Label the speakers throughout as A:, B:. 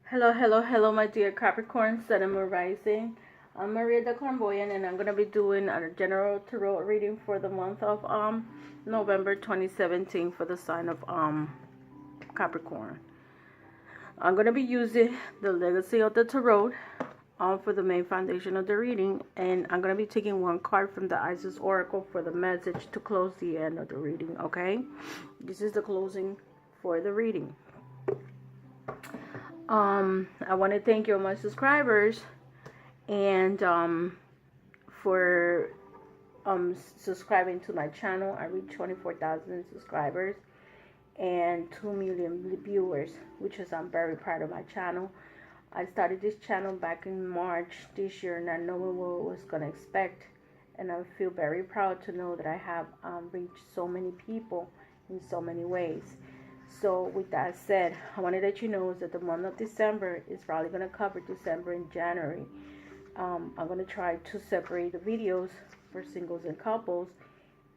A: Hello, hello, hello, my dear Capricorn, Sun and Moon Rising. I'm Maria the Clairvoyant, and I'm gonna be doing a general tarot reading for the month of November 2017 for the sign of Capricorn. I'm gonna be using the Legacy of the Tarot for the main foundation of the reading, and I'm gonna be taking one card from the Isis Oracle for the message to close the end of the reading. Okay, this is the closing for the reading. I want to thank you all my subscribers and for subscribing to my channel. I reached 24,000 subscribers and 2 million viewers, which is I'm very proud of my channel. I started this channel back in March this year, not knowing what I was gonna expect, and I feel very proud to know that I have reached so many people in so many ways. So with that said, I want to let you know that the month of December is probably going to cover December and January. I'm going to try to separate the videos for singles and couples.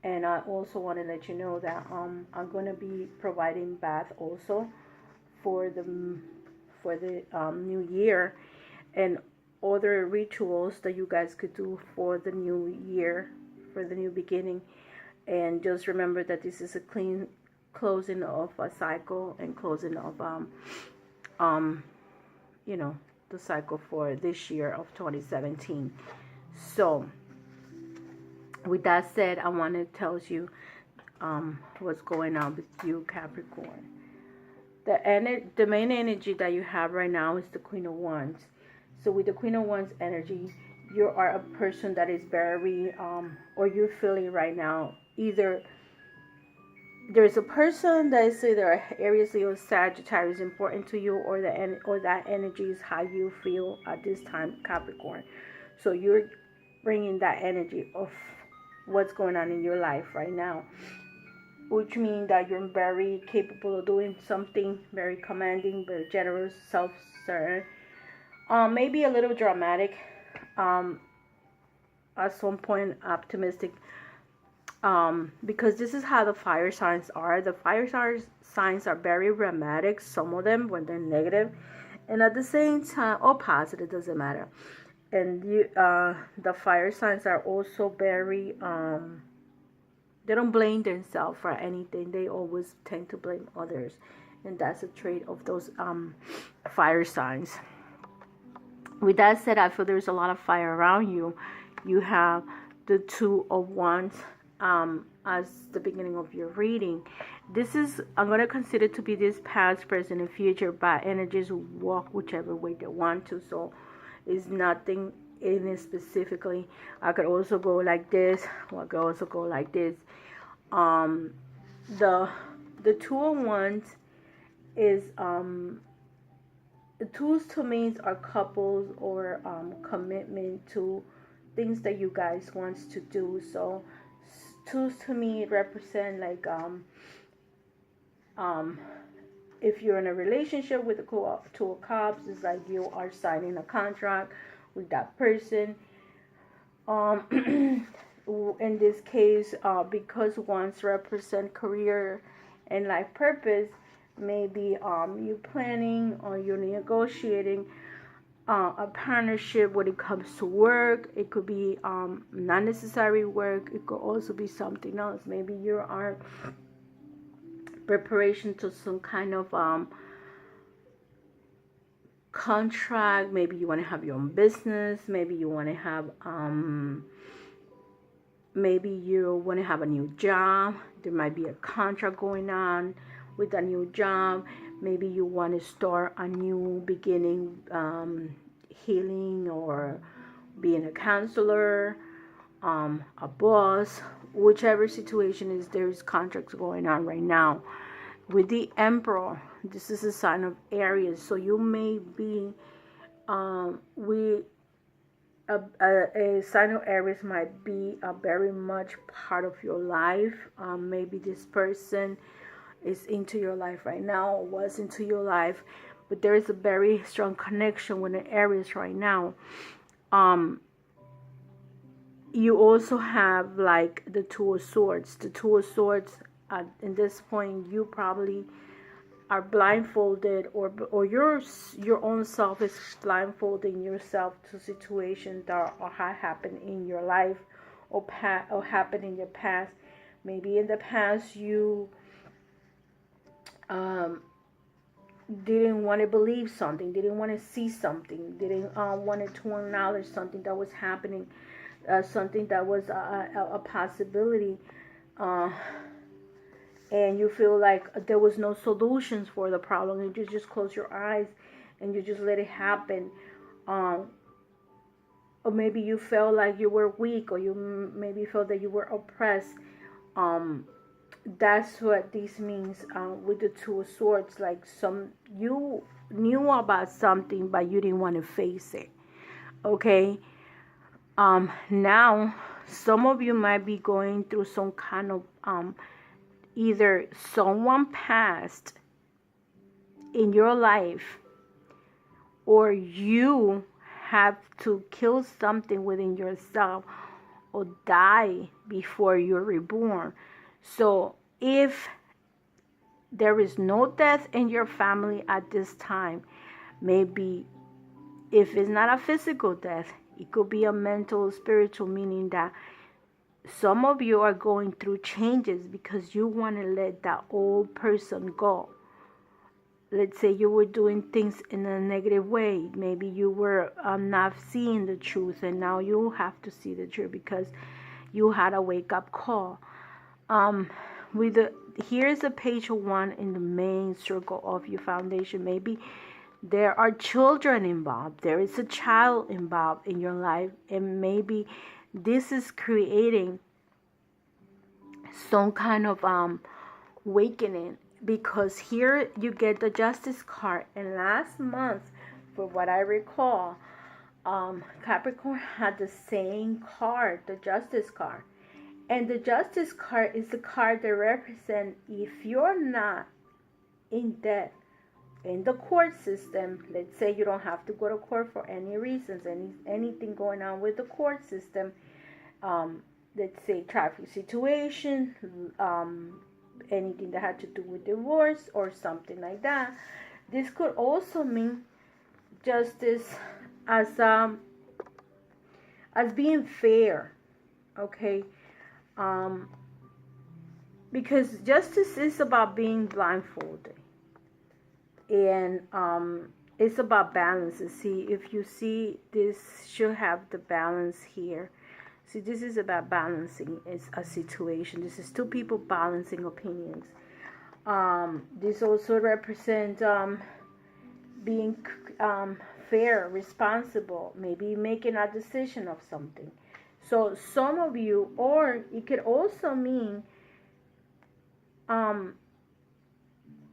A: And I also want to let you know that I'm going to be providing bath also for the new year and other rituals that you guys could do for the new year, for the new beginning. And just remember that this is a clean closing of a cycle and closing of the cycle for this year of 2017. So with that said, I want to tell you what's going on with you, Capricorn. The main energy that you have right now is the Queen of Wands. So with the Queen of Wands energy, you are a person that is very or you're feeling right now, either there's a person that is either Aries, Leo, Sagittarius important to you, or that energy is how you feel at this time, Capricorn. So you're bringing that energy of what's going on in your life right now, which means that you're very capable of doing something very commanding, very generous, self-certain, maybe a little dramatic, at some point optimistic. Because this is how the fire signs are. The fire signs are very dramatic, some of them when they're negative, and at the same time, or positive, doesn't matter. And the fire signs are also very, they don't blame themselves for anything. They always tend to blame others, and that's a trait of those fire signs. With that said, I feel there's a lot of fire around you. You have the Two of Wands as the beginning of your reading. This is, I'm going to consider to be this past, present, and future, but energies will walk whichever way they want to. So it's nothing in it specifically. I could also go like this, or I could also go like this. The Two of Wands is the twos to me are couples or commitment to things that you guys want to do. So twos to me represent like if you're in a relationship with the Two of Cups, it's like you are signing a contract with that person. In this case, because wands represent career and life purpose, maybe you're planning or you're negotiating a partnership when it comes to work. It could be not necessary work. It could also be something else. Maybe you are preparation to some kind of contract. Maybe you want to have your own business. Maybe you want to have a new job. There might be a contract going on with a new job. Maybe you want to start a new beginning, healing, or being a counselor, a boss, whichever situation is, there's contracts going on right now. With the Emperor, this is a sign of Aries, so you may be a sign of Aries might be a very much part of your life. Maybe this person is into your life right now, or was into your life, but there is a very strong connection with an Aries right now. You also have like the Two of Swords. The Two of Swords, in this point, you probably are blindfolded, or your own self is blindfolding yourself to situations that are happened in your life, or happened in your past. Maybe in the past you didn't want to believe something, didn't want to see something, didn't wanted to acknowledge something that was happening, something that was a possibility, and you feel like there was no solutions for the problem, and you just close your eyes and you just let it happen. Or maybe you felt like you were weak, or you maybe felt that you were oppressed. That's what this means with the Two of Swords. Like you knew about something, but you didn't want to face it. Okay. Now some of you might be going through some kind of either someone passed in your life, or you have to kill something within yourself or die before you're reborn. So if there is no death in your family at this time, maybe if it's not a physical death, it could be a mental, spiritual, meaning that some of you are going through changes because you want to let that old person go. Let's say you were doing things in a negative way. Maybe you were not seeing the truth, and now you have to see the truth because you had a wake-up call. Here's a page 1 in the main circle of your foundation. Maybe there are children involved. There is a child involved in your life, and maybe this is creating some kind of awakening, because here you get the Justice card, and last month, for what I recall, Capricorn had the same card, the Justice card. And the Justice card is the card that represents, if you're not in debt in the court system, let's say you don't have to go to court for any reasons, anything going on with the court system, let's say traffic situation, anything that had to do with divorce or something like that. This could also mean justice as being fair, okay? Because justice is about being blindfolded, and it's about balance. See, if you see, this should have the balance here. See, this is about balancing. It's a situation. This is two people balancing opinions. This also represents being fair, responsible, maybe making a decision of something. So some of you, or it could also mean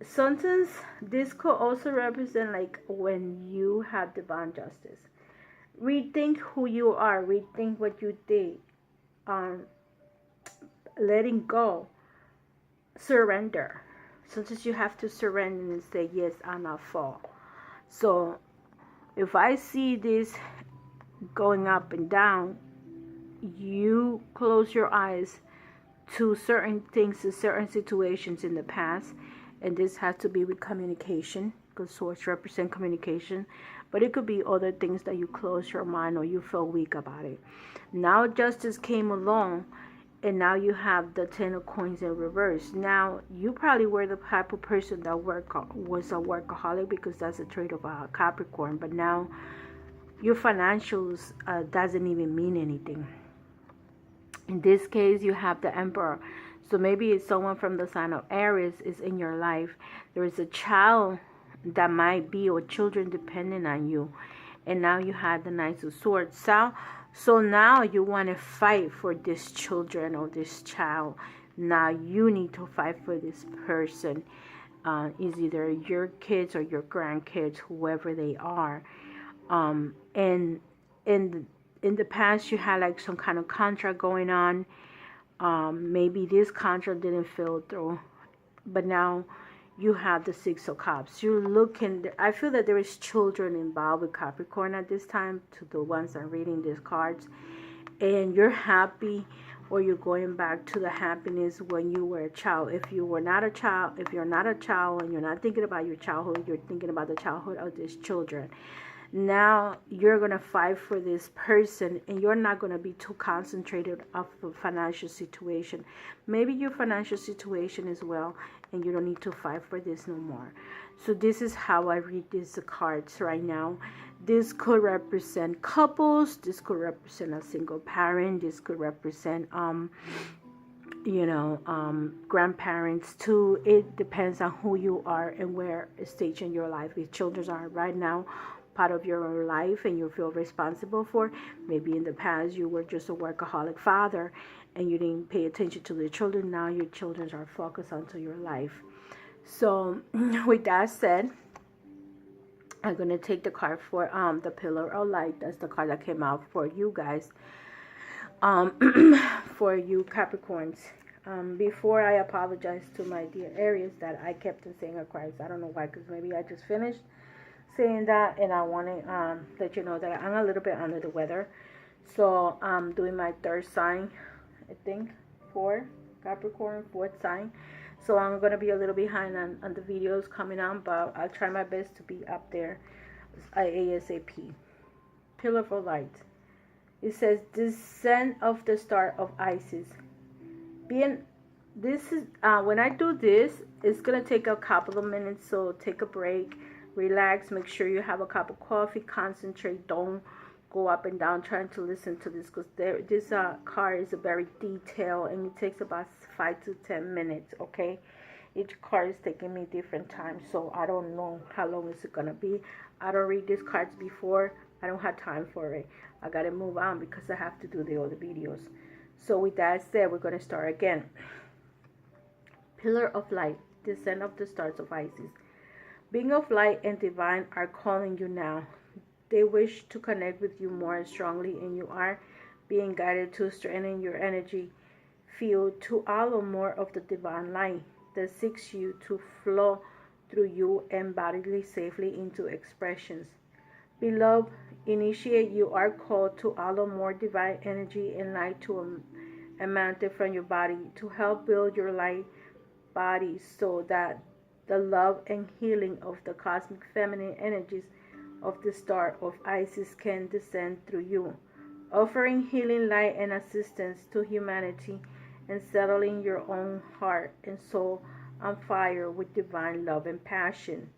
A: sometimes this could also represent like when you have divine justice. Rethink who you are, rethink what you did, letting go, surrender. Sometimes you have to surrender and say, yes, I'm at fault. So if I see this going up and down, you close your eyes to certain things, to certain situations in the past, and this has to be with communication, because swords represent communication, but it could be other things that you close your mind or you feel weak about it. Now justice came along, and now you have the 10 of coins in reverse. Now you probably were the type of person that was a workaholic, because that's a trait of a Capricorn, but now your financials doesn't even mean anything. In this case, you have the Emperor. So maybe it's someone from the sign of Aries is in your life. There is a child that might be, or children depending on you. And now you have the Knight of Swords. So now you want to fight for this children or this child. Now you need to fight for this person. Is either your kids or your grandkids, whoever they are. And in the past, you had like some kind of contract going on. Maybe this contract didn't fall through, but now you have the Six of Cups. You're looking, I feel that there is children involved with Capricorn at this time, to the ones that are reading these cards, and you're happy or you're going back to the happiness when you were a child. If you're not a child and you're not thinking about your childhood, you're thinking about the childhood of these children. Now you're going to fight for this person, and you're not going to be too concentrated of the financial situation. Maybe your financial situation is well, and you don't need to fight for this no more. So this is how I read these cards right now. This could represent couples. This could represent a single parent. This could represent grandparents too. It depends on who you are and where stage in your life. If children are right now part of your life and you feel responsible for, maybe in the past you were just a workaholic father and you didn't pay attention to the children. Now your children are focused onto your life. So with that said, I'm going to take the card for the Pillar of Light. That's the card that came out for you guys, for you Capricorns. Before I apologize to my dear Aries that I kept on saying Aquarius. I don't know why, because maybe I just finished saying that, and I want to let you know that I'm a little bit under the weather. So I'm doing my third sign, I think, for Capricorn, fourth sign. So I'm going to be a little behind on the videos coming on, but I'll try my best to be up there ASAP. Pillar of Light. It says, descent of the star of Isis. This is when I do this, it's going to take a couple of minutes, so take a break. Relax, make sure you have a cup of coffee, concentrate, don't go up and down trying to listen to this, because this card is very detailed and it takes about 5 to 10 minutes, okay? Each card is taking me different times, so I don't know how long is it going to be. I don't read these cards before. I don't have time for it. I got to move on because I have to do the other videos. So with that said, we're going to start again. Pillar of Light, descent of the stars of Isis. Being of light and divine are calling you now. They wish to connect with you more strongly, and you are being guided to strengthen your energy field to allow more of the divine light that seeks you to flow through you and bodily safely into expressions. Beloved, initiate, you are called to allow more divine energy and light to emanate from your body to help build your light body so that the love and healing of the cosmic feminine energies of the star of Isis can descend through you, offering healing light and assistance to humanity and settling your own heart and soul on fire with divine love and passion.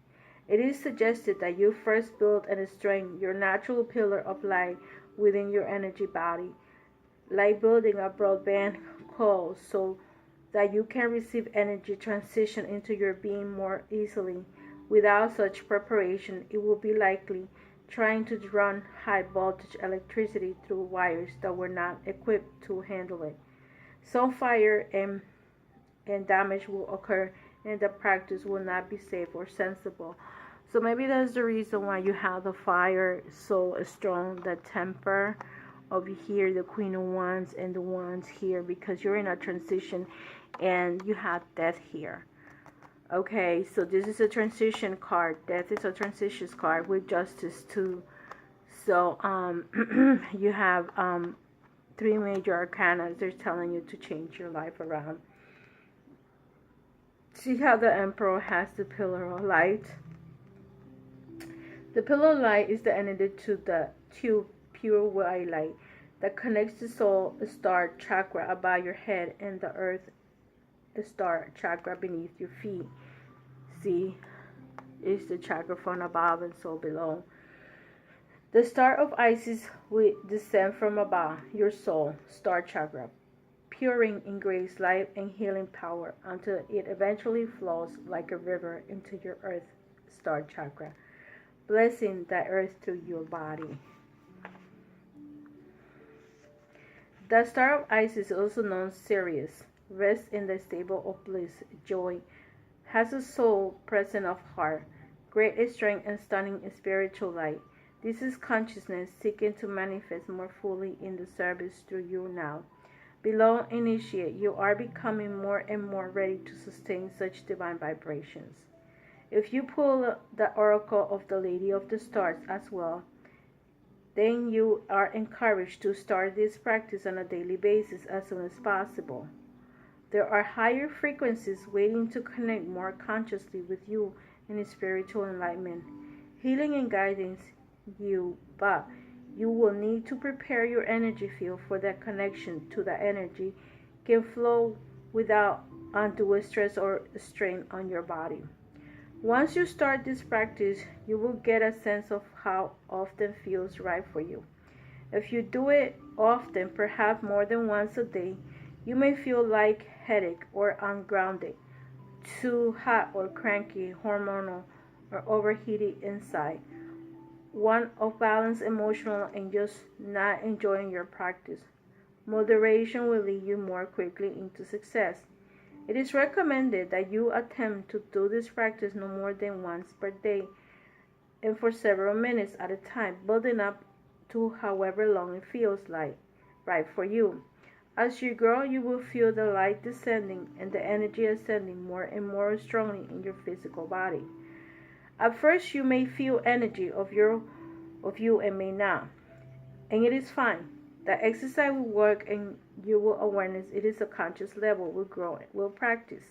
A: It is suggested that you first build and strengthen your natural pillar of light within your energy body, like building a broadband coil so that you can receive energy transition into your being more easily. Without such preparation, it will be likely trying to run high voltage electricity through wires that were not equipped to handle it. Some fire and damage will occur, and the practice will not be safe or sensible. So maybe that's the reason why you have the fire so strong, the temper over here, the Queen of Wands and the Wands here, because you're in a transition and you have death here. Okay, so this is a transition card. Death is a transition card with justice too. So you have 3 major arcana. They're telling you to change your life around. See how the Emperor has the Pillar of Light. The Pillar of Light is the energy to the pure white light that connects the soul star chakra above your head and the earth star chakra beneath your feet. See, it's the chakra from above and soul below. The star of Isis will descend from above your soul star chakra, pouring in grace, life, and healing power until it eventually flows like a river into your earth star chakra, blessing the earth through your body. The star of Isis, also known as Sirius, rests in the stable of bliss, joy, has a soul present of heart, great strength and stunning spiritual light. This is consciousness seeking to manifest more fully in the service through you now. Below initiate, you are becoming more and more ready to sustain such divine vibrations. If you pull the oracle of the Lady of the Stars as well, then you are encouraged to start this practice on a daily basis as soon as possible. There are higher frequencies waiting to connect more consciously with you in spiritual enlightenment, healing and guidance you, but you will need to prepare your energy field for that connection to that energy can flow without undue stress or strain on your body. Once you start this practice, you will get a sense of how often feels right for you. If you do it often, perhaps more than once a day, you may feel like headache or ungrounded, too hot or cranky, hormonal, or overheated inside. One of balance, emotional, and just not enjoying your practice. Moderation will lead you more quickly into success. It is recommended that you attempt to do this practice no more than once per day and for several minutes at a time, building up to however long it feels like right for you. As you grow, you will feel the light descending and the energy ascending more and more strongly in your physical body. At first, you may feel energy of you and may not, and it is fine. The exercise will work and you will awareness it is a conscious level will grow will practice.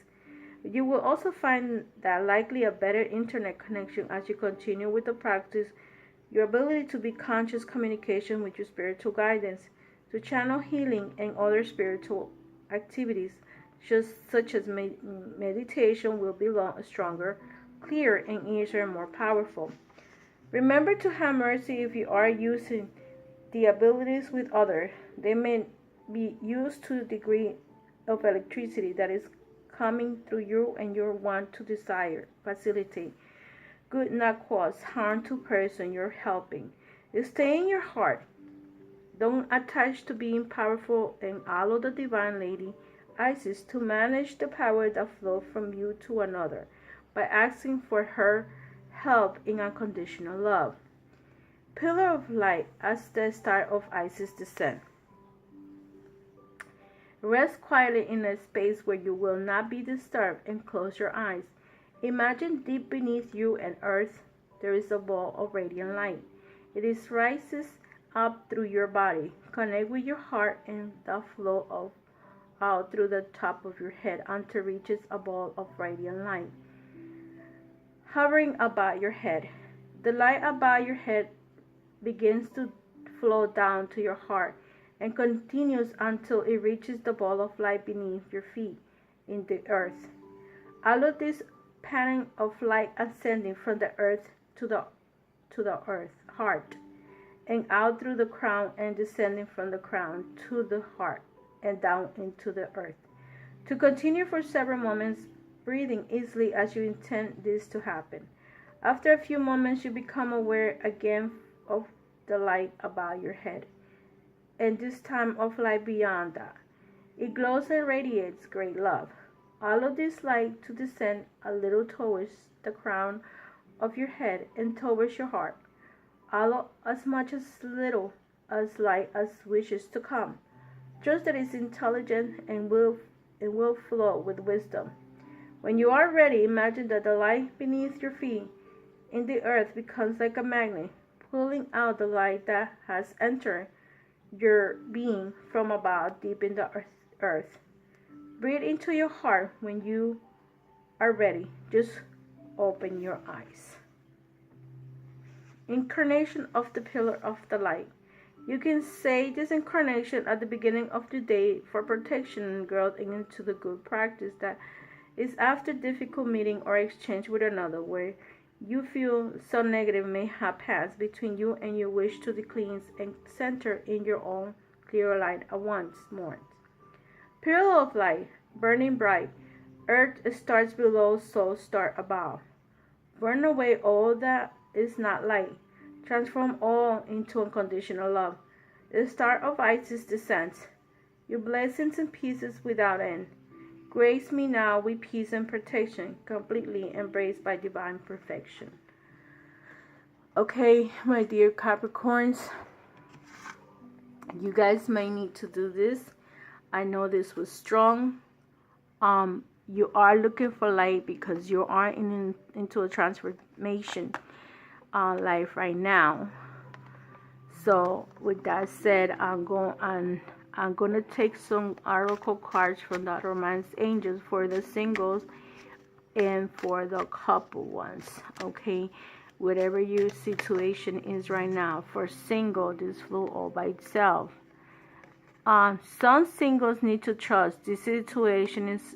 A: You will also find that likely a better internet connection as you continue with the practice, your ability to be conscious communication with your spiritual guidance, to channel healing and other spiritual activities, such as meditation, will be stronger, clearer, and easier and more powerful. Remember to have mercy if you are using the abilities with others. They may be used to the degree of electricity that is coming through you and your want to desire, facilitate, good not cause harm to person you're helping. Stay in your heart. Don't attach to being powerful and allow the Divine Lady, Isis, to manage the power that flows from you to another by asking for her help in unconditional love. Pillar of light as the start of Isis' descent. Rest quietly in a space where you will not be disturbed and close your eyes. Imagine deep beneath you and earth there is a ball of radiant light. It rises up through your body. Connect with your heart and the flow out through the top of your head until it reaches a ball of radiant light hovering above your head. The light above your head begins to flow down to your heart and continues until it reaches the ball of light beneath your feet in the earth. Allow this pattern of light ascending from the earth to the earth heart and out through the crown and descending from the crown to the heart and down into the earth. To continue for several moments, breathing easily as you intend this to happen. After a few moments, you become aware again of the light above your head, and this time of light beyond that. It glows and radiates great love. Allow this light to descend a little towards the crown of your head and towards your heart. Allow as much as little as light as wishes to come. Trust that it's intelligent and will flow with wisdom. When you are ready, imagine that the light beneath your feet in the earth becomes like a magnet, pulling out the light that has entered your being from above deep in the earth. Breathe into your heart when you are ready. Just open your eyes. Incarnation of the pillar of the light. You can say this incarnation at the beginning of the day for protection and growth into the good practice that is after difficult meeting or exchange with another where you feel some negative may have passed between you and you wish to cleanse and center in your own clear light at once more. Pillar of light, burning bright. Earth starts below, soul start above. Burn away all that is not light. Transform all into unconditional love. The star of Isis descends. Your blessings and pieces without end. Grace me now with peace and protection, completely embraced by divine perfection. Okay, my dear Capricorns, you guys may need to do this. I know this was strong. You are looking for light because you are into a transformation life right now. So with that said, I'm gonna take some oracle cards from the romance angels for the singles and for the couple ones. Okay, whatever your situation is right now. For single, this flew all by itself. Some singles need to trust. This situation is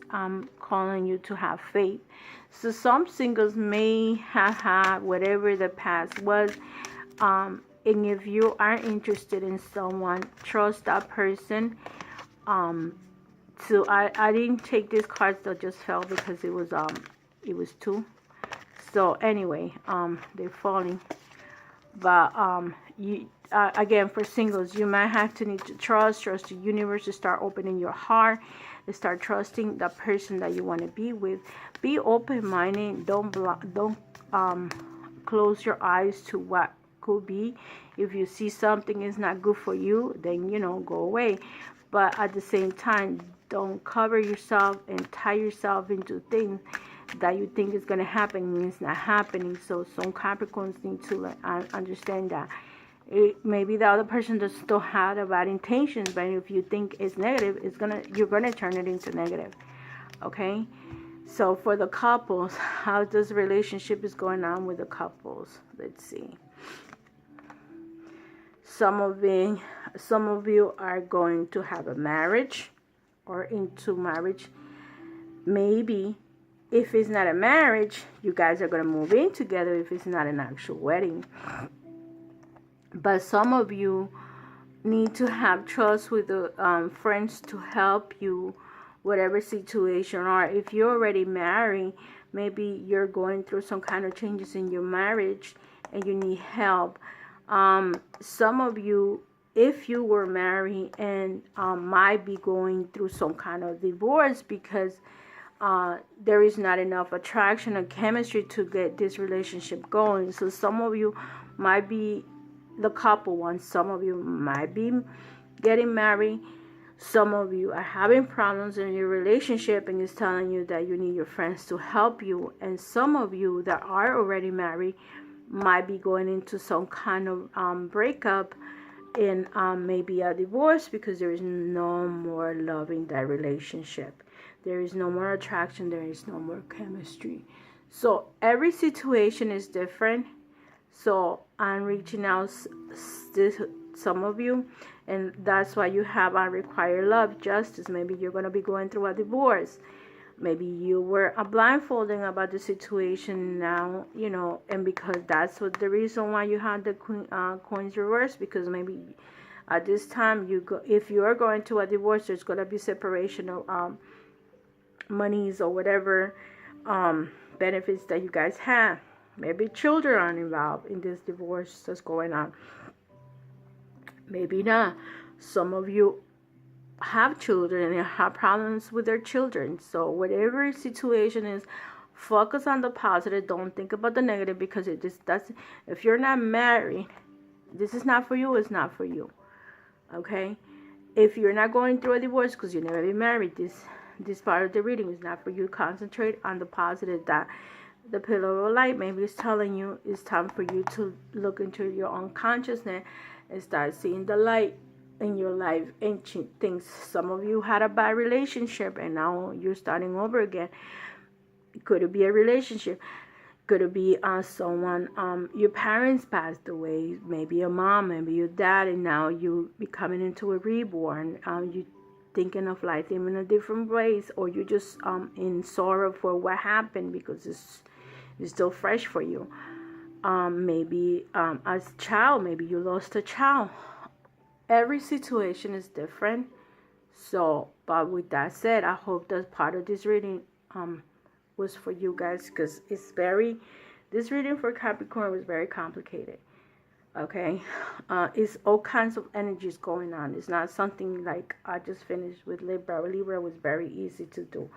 A: calling you to have faith. So some singles may have had whatever the past was. And if you are interested in someone, trust that person. So I didn't take these cards that just fell because it was two. So anyway, they're falling. But you again, for singles, you might have to need to trust the universe, to start opening your heart, to start trusting the person that you want to be with. Be open-minded. Don't close your eyes to what could be. If you see something is not good for you, then go away. But at the same time, don't cover yourself and tie yourself into things that you think is going to happen and it's not happening. So some Capricorns need to understand that maybe the other person does still have the bad intentions, but if you think it's negative, you're gonna turn it into negative. Okay, so for the couples, how this relationship is going on with the couples? Let's see. Some of you are going to have a marriage or into marriage. Maybe if it's not a marriage, you guys are going to move in together if it's not an actual wedding. But some of you need to have trust with the friends to help you, whatever situation. Or if you're already married, maybe you're going through some kind of changes in your marriage and you need help. Some of you, if you were married and might be going through some kind of divorce because there is not enough attraction or chemistry to get this relationship going. So some of you might be the couple ones. Some of you might be getting married. Some of you are having problems in your relationship and it's telling you that you need your friends to help you. And some of you that are already married might be going into some kind of breakup and maybe a divorce because there is no more love in that relationship. There is no more attraction. There is no more chemistry. So every situation is different. So I'm reaching out to some of you, and that's why you have unrequited love, justice. Maybe you're going to be going through a divorce. Maybe you were blindfolding about the situation now, and because that's what the reason why you had the coins reversed, because maybe at this time if you are going to a divorce, there's going to be separation of monies or whatever benefits that you guys have. Maybe children are involved in this divorce that's going on. Maybe not. Some of you have children and have problems with their children. So whatever situation is, focus on the positive. Don't think about the negative, because if you're not married, this is not for you. It's not for you. Okay? If you're not going through a divorce because you never been married, this part of the reading is not for you. Concentrate on the positive, that the pillar of light maybe is telling you it's time for you to look into your own consciousness and start seeing the light in your life, ancient things. Some of you had a bad relationship and now you're starting over again. Could it be a relationship? Could it be someone, your parents passed away, maybe your mom, maybe your dad, and now you be coming into a reborn. You thinking of life in a different ways, or you just in sorrow for what happened because it's still fresh for you. Maybe as a child, maybe you lost a child. Every situation is different. So, but with that said, I hope that part of this reading was for you guys, because this reading for Capricorn was very complicated. Okay, it's all kinds of energies going on. It's not something like I just finished with Libra. Libra was very easy to do.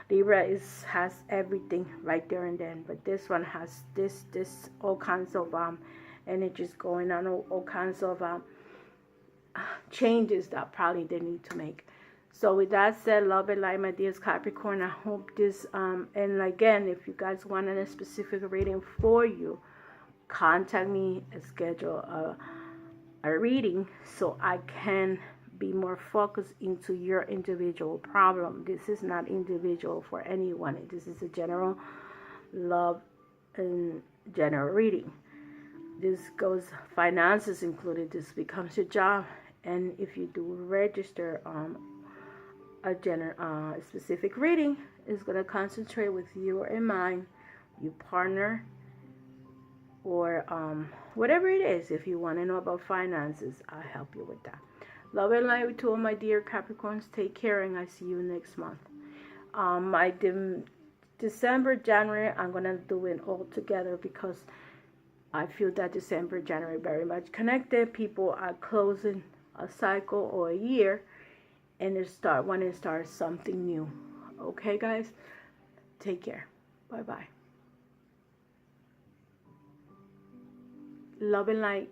A: Libra has everything right there and then, but this one has this all kinds of energies going on, all kinds of changes that probably they need to make. So with that said, love and light, my dear Capricorn. I hope this and again, if you guys want a specific reading for you, contact me and schedule a reading so I can be more focused into your individual problem. This is not individual for anyone. This is a general love and general reading. This goes finances included. This becomes your job, and if you do register a specific reading, is going to concentrate with you in mind, your partner, or whatever it is. If you want to know about finances, I'll help you with that. Love and light to all my dear Capricorns. Take care, and I see you next month. My December, January, I'm going to do it all together because I feel that December, January very much connected. People are closing a cycle or a year, and they want to start something new. Okay, guys? Take care. Bye-bye. Love and light.